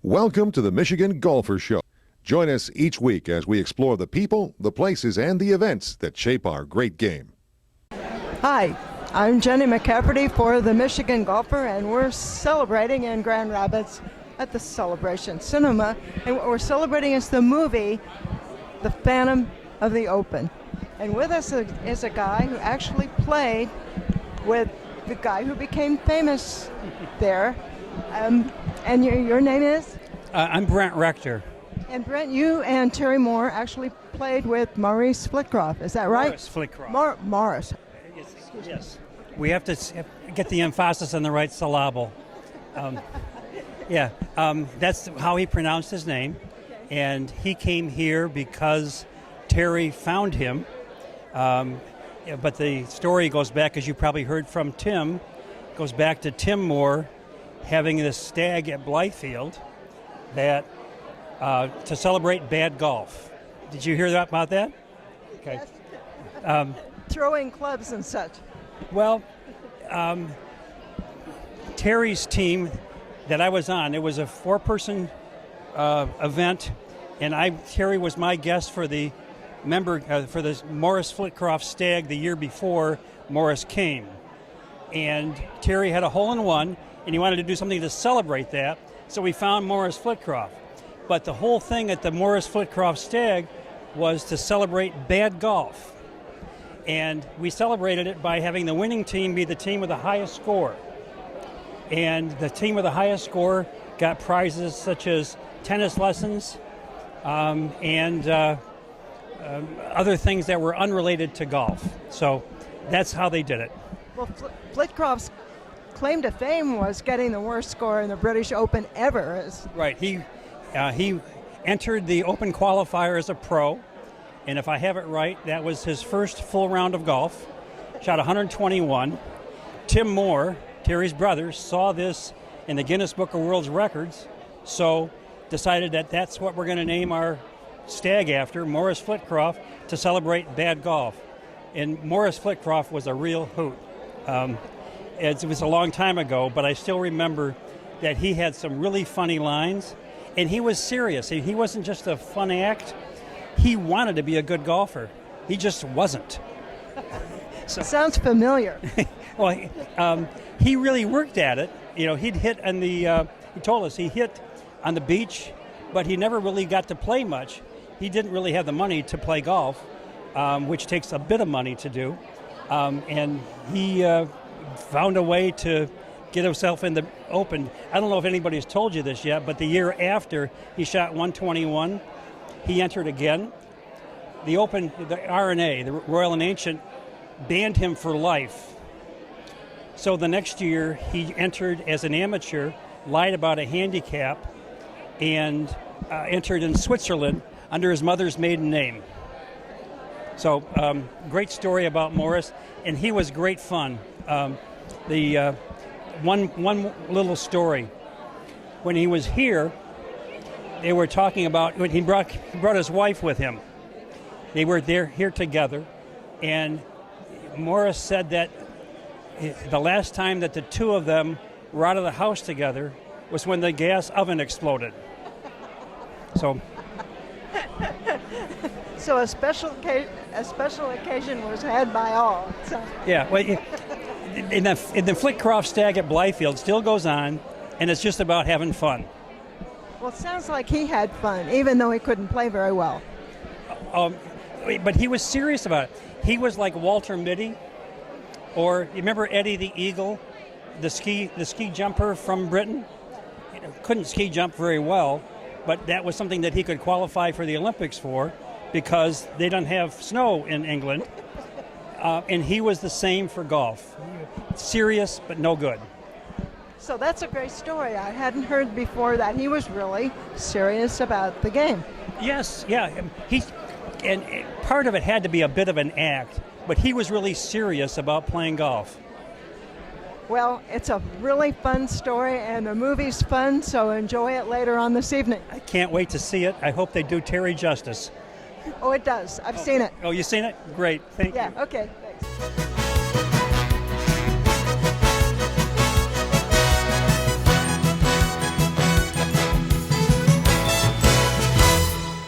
Welcome to the Michigan Golfer Show. Join us each week as we explore the people, the places, and the events that shape our great game. Hi, I'm Jennie McCafferty for the Michigan Golfer, and we're celebrating in Grand Rapids at the Celebration Cinema. And what we're celebrating is the movie, The Phantom of the Open. And with us is a guy who actually played with the guy who became famous there. And your name is? I'm Brent Rector. And Brent, you and Terry Moore actually played with Maurice Fitscrof. Is that right? Maurice Fitscrof. Morris. Yes. We have to get the emphasis on the right syllable. That's how he pronounced his name. And he came here because Terry found him. But the story goes back, as you probably heard from Tim, goes back to Tim Moore having this stag at Blythfield that to celebrate bad golf. Did you hear about that? Okay. Yes. Throwing clubs and such. Well, Terry's team that I was on, it was a four-person event, and Terry was my guest for the for the Maurice Fitscrof stag the year before Maurice came. And Terry had a hole-in-one, and he wanted to do something to celebrate that, so we found Maurice Fitscrof. But the whole thing at the Maurice Fitscrof stag was to celebrate bad golf. And we celebrated it by having the winning team be the team with the highest score. And the team with the highest score got prizes such as tennis lessons and other things that were unrelated to golf. So that's how they did it. Well, Flitcroft's claim to fame was getting the worst score in the British Open ever. Right. He entered the Open qualifier as a pro, and if I have it right, that was his first full round of golf. Shot 121. Tim Moore, Terry's brother, saw this in the Guinness Book of World Records, so decided that that's what we're going to name our stag after, Maurice Fitscrof, to celebrate bad golf. And Maurice Fitscrof was a real hoot. It was a long time ago, but I still remember that he had some really funny lines, and he was serious. He wasn't just a fun act. He wanted to be a good golfer. He just wasn't. So, sounds familiar. Well, he really worked at it. You know, he'd hit on the, he told us he hit on the beach, but he never really got to play much. He didn't really have the money to play golf, which takes a bit of money to do. And he found a way to get himself in the Open. I don't know if anybody's told you this yet, but the year after he shot 121, he entered again. The Open, the RNA, the Royal and Ancient, banned him for life. So the next year he entered as an amateur, lied about a handicap, and entered in Switzerland under his mother's maiden name. So great story about Maurice, and he was great fun. One little story. When he was here, they were talking about, when he brought his wife with him. They were here together, and Maurice said that the last time that the two of them were out of the house together was when the gas oven exploded. So a special occasion was had by all. So. Yeah, well, in the Fitscrof stag at Blythfield still goes on, and it's just about having fun. Well, it sounds like he had fun, even though he couldn't play very well. But he was serious about it. He was like Walter Mitty, or you remember Eddie the Eagle, the ski jumper from Britain? Couldn't ski jump very well, but that was something that he could qualify for the Olympics for, because they don't have snow in England. And he was the same for golf. Serious, but no good. So that's a great story. I hadn't heard before that he was really serious about the game. Yes, yeah. And part of it had to be a bit of an act, but he was really serious about playing golf. Well, it's a really fun story, and the movie's fun, so enjoy it later on this evening. I can't wait to see it. I hope they do Terry justice. Oh, it does. I've seen it. Oh, you've seen it? Great. Thank you. Yeah, okay. Thanks.